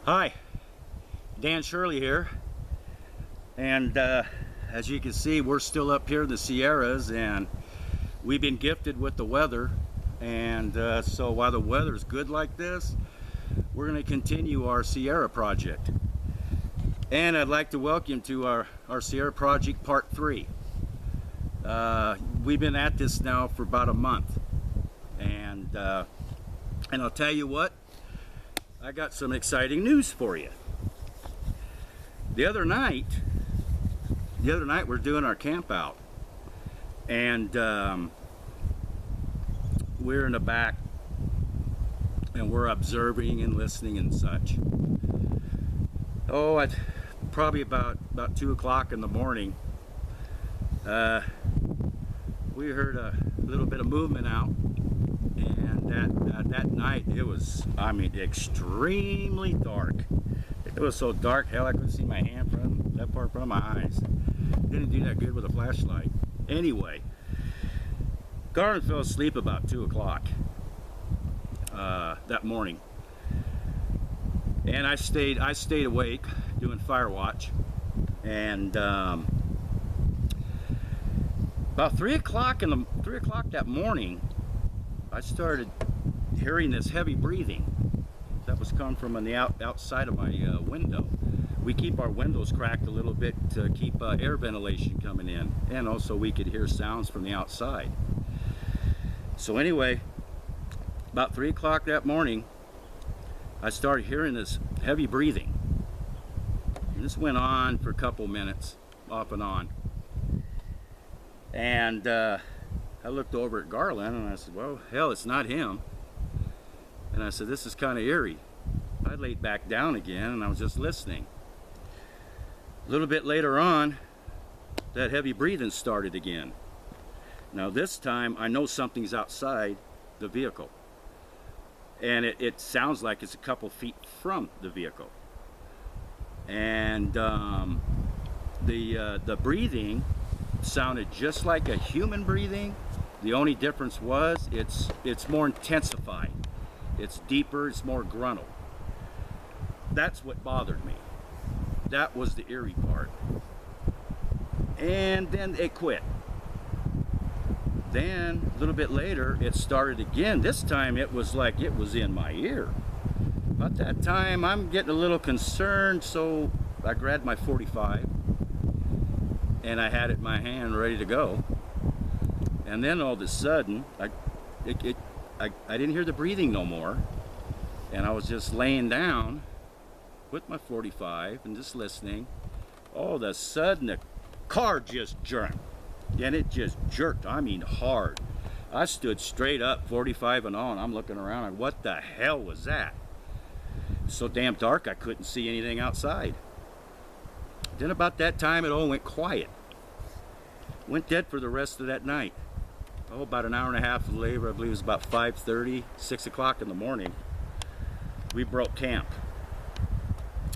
Hi, Dan Shirley here, and as you can see, we're still up here in the Sierras, and we've been gifted with the weather, and so while the weather's good like this, we're going to continue our Sierra project. And I'd like to welcome to our Sierra project part 3. We've been at this now for about a month, and I'll tell you what, I got some exciting news for you. The other night we're doing our camp out, and we're in the back, and we're observing and listening and such. Oh, at probably about 2 o'clock in the morning, we heard a little bit of movement out, and that night it was, I mean, extremely dark. It was so dark, hell, I couldn't see my hand from that part from my eyes. Didn't do that good with a flashlight. Anyway, Garland fell asleep about 2 o'clock that morning, and I stayed awake doing fire watch, and about 3 o'clock that morning, I started hearing this heavy breathing that was coming from on the outside of my window. We keep our windows cracked a little bit to keep air ventilation coming in, and also we could hear sounds from the outside. So anyway, about 3 o'clock that morning, I started hearing this heavy breathing. And this went on for a couple minutes, off and on. And I looked over at Garland and I said, well, hell, it's not him. And I said, this is kind of eerie. I laid back down again and I was just listening. A little bit later on, that heavy breathing started again. Now this time I know something's outside the vehicle, and it sounds like it's a couple feet from the vehicle. And the breathing sounded just like a human breathing. The only difference was it's more intensified. It's deeper, it's more gruntal. That's what bothered me. That was the eerie part. And then it quit. Then a little bit later it started again. This time it was like it was in my ear. About that time I'm getting a little concerned, so I grabbed my 45 and I had it in my hand ready to go. And then all of a sudden I didn't hear the breathing no more, and I was just laying down with my 45 and just listening. All of a sudden the car just jerked, and it just jerked, I mean hard. I stood straight up, 45 and all, and I'm looking around and what the hell was that? It was so damn dark I couldn't see anything outside. Then about that time it all went quiet. Went dead for the rest of that night. Oh, about an hour and a half later, I believe it was about 5:30, 6 o'clock in the morning, we broke camp.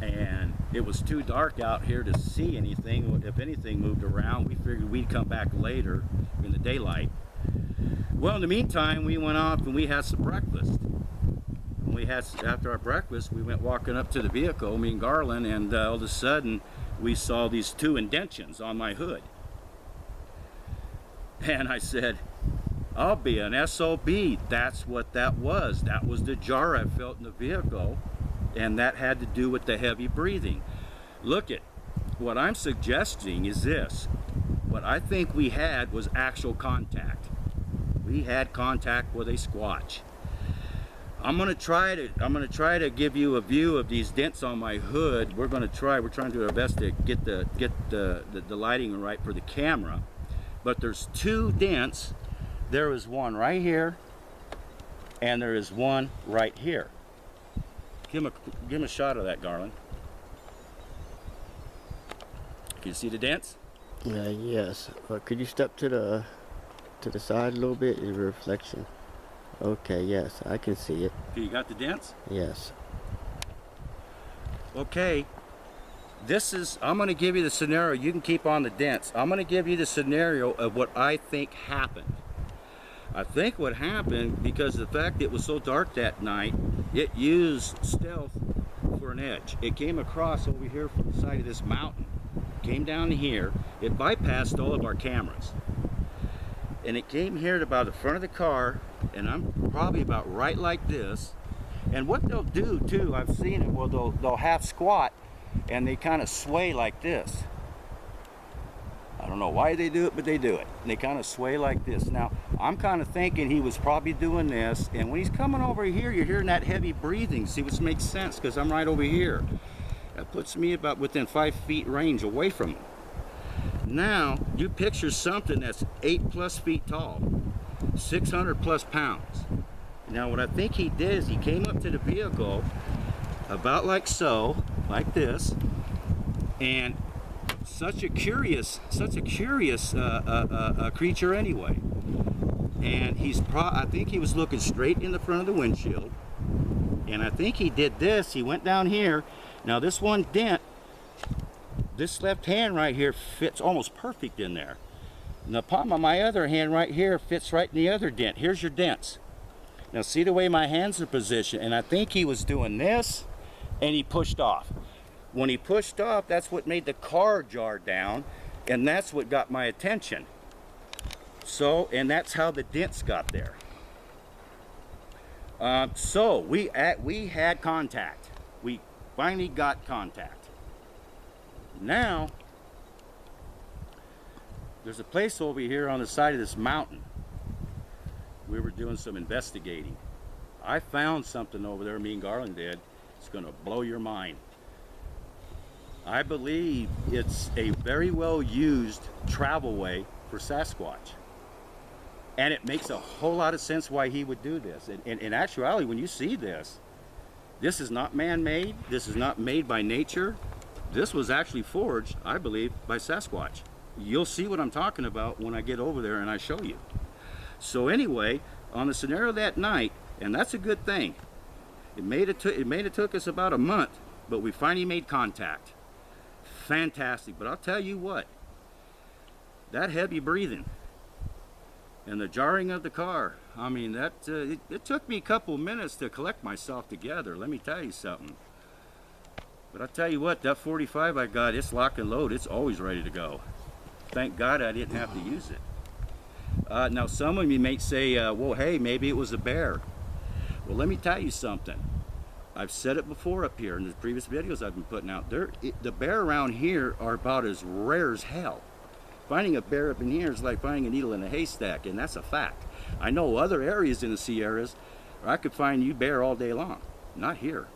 And it was too dark out here to see anything. If anything moved around, we figured we'd come back later in the daylight. Well, in the meantime, we went off and we had some breakfast. After our breakfast, we went walking up to the vehicle, me and Garland, and all of a sudden, we saw these 2 indentions on my hood. And I said, I'll be an SOB. That's what that was. That was the jar I felt in the vehicle, and that had to do with the heavy breathing. Look at, what I'm suggesting is this. What I think we had was actual contact. We had contact with a Squatch. I'm gonna try to give you a view of these dents on my hood. We're trying to do our best to get the lighting right for the camera. But there's 2 dents. There is one right here, and there is one right here. Give him a shot of that, Garland. Can you see the dents? Yes. Could you step to the side a little bit? Your reflection. Okay. Yes, I can see it. Okay, you got the dents? Yes. Okay. I'm going to give you the scenario. You can keep on the dents. I'm going to give you the scenario of what I think happened. I think what happened, because of the fact it was so dark that night, it used stealth over an edge. It came across over here from the side of this mountain, came down here, it bypassed all of our cameras. And it came here to about the front of the car, and I'm probably about right like this. And what they'll do too, I've seen it, well, they'll half squat and they kind of sway like this. I don't know why they do it, but they do it. And they kind of sway like this. Now, I'm kind of thinking he was probably doing this, and when he's coming over here, you're hearing that heavy breathing. See, which makes sense, because I'm right over here. That puts me about within 5 feet range away from him. Now, you picture something that's 8+ feet tall, 600+ pounds. Now, what I think he did is he came up to the vehicle about like so, like this, and such a curious creature anyway. And I think he was looking straight in the front of the windshield, and I think he did this. He went down here. Now this one dent, this left hand right here fits almost perfect in there. And the palm of my other hand right here fits right in the other dent. Here's your dents. Now see the way my hands are positioned, and I think he was doing this, and he pushed off. When he pushed off, that's what made the car jar down, and that's what got my attention. So, and that's how the dents got there. So we had contact. We finally got contact. Now, there's a place over here on the side of this mountain. We were doing some investigating. I found something over there, me and Garland did. It's gonna blow your mind. I believe it's a very well used travel way for Sasquatch. And it makes a whole lot of sense why he would do this. And in actuality, when you see this, this is not man-made. This is not made by nature. This was actually forged, I believe, by Sasquatch. You'll see what I'm talking about when I get over there and I show you. So anyway, on the scenario that night, and that's a good thing. It took us about a month, but we finally made contact. Fantastic. But I'll tell you what, that heavy breathing and the jarring of the car, I mean, that it took me a couple minutes to collect myself together, let me tell you something. But I'll tell you what, that 45 I got, it's lock and load. It's always ready to go. Thank God I didn't have to use it. Now some of you may say, well, hey, maybe it was a bear. Well, let me tell you something. I've said it before up here in the previous videos I've been putting out. The bear around here are about as rare as hell. Finding a bear up in here is like finding a needle in a haystack, and that's a fact. I know other areas in the Sierras where I could find you bear all day long. Not here.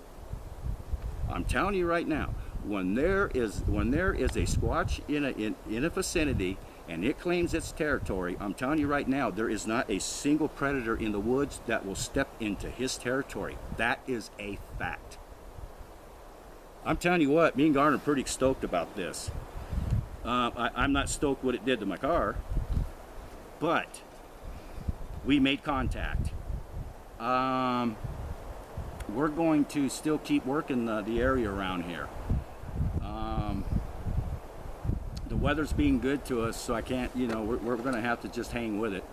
I'm telling you right now, when there is a Squatch in a vicinity and it claims its territory, I'm telling you right now, there is not a single predator in the woods that will step into his territory. That is a fact. I'm telling you what, me and Garner are pretty stoked about this. I'm not stoked what it did to my car, but we made contact. We're going to still keep working the area around here. The weather's being good to us, so I can't, we're going to have to just hang with it.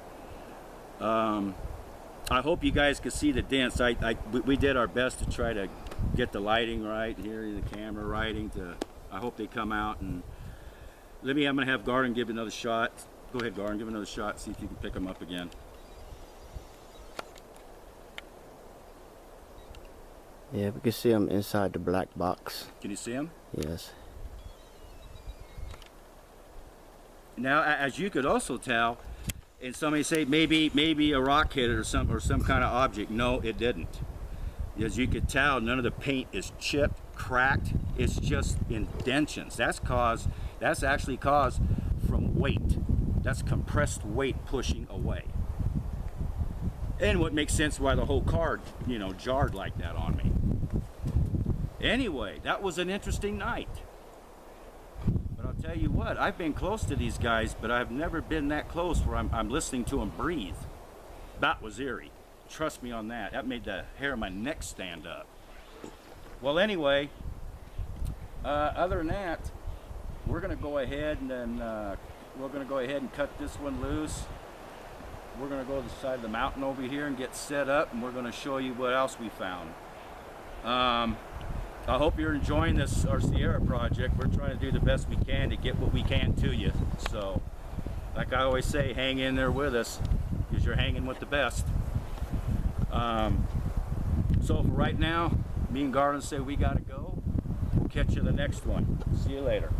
I hope you guys could see the dents. We did our best to try to get the lighting right here, the camera lighting. I hope they come out. And I'm going to have Garden give another shot. Go ahead, Garden, give another shot. See if you can pick them up again. Yeah, we can see them inside the black box. Can you see them? Yes. Now, as you could also tell, and somebody say maybe a rock hit it or some kind of object. No, it didn't. As you could tell, none of the paint is chipped, cracked. It's just indentions. That's actually caused from weight. That's compressed weight pushing away. And what makes sense why the whole car, jarred like that on me. Anyway, that was an interesting night. But I'll tell you what, I've been close to these guys, but I've never been that close where I'm listening to them breathe. That was eerie. Trust me on that. That made the hair on my neck stand up. Well, anyway, other than that, we're going to go ahead and cut this one loose. We're going to go to the side of the mountain over here and get set up, and we're going to show you what else we found. I hope you're enjoying this, our Sierra project. We're trying to do the best we can to get what we can to you. So, like I always say, hang in there with us, because you're hanging with the best. So for right now, me and Garland say we gotta go. We'll catch you the next one. See you later.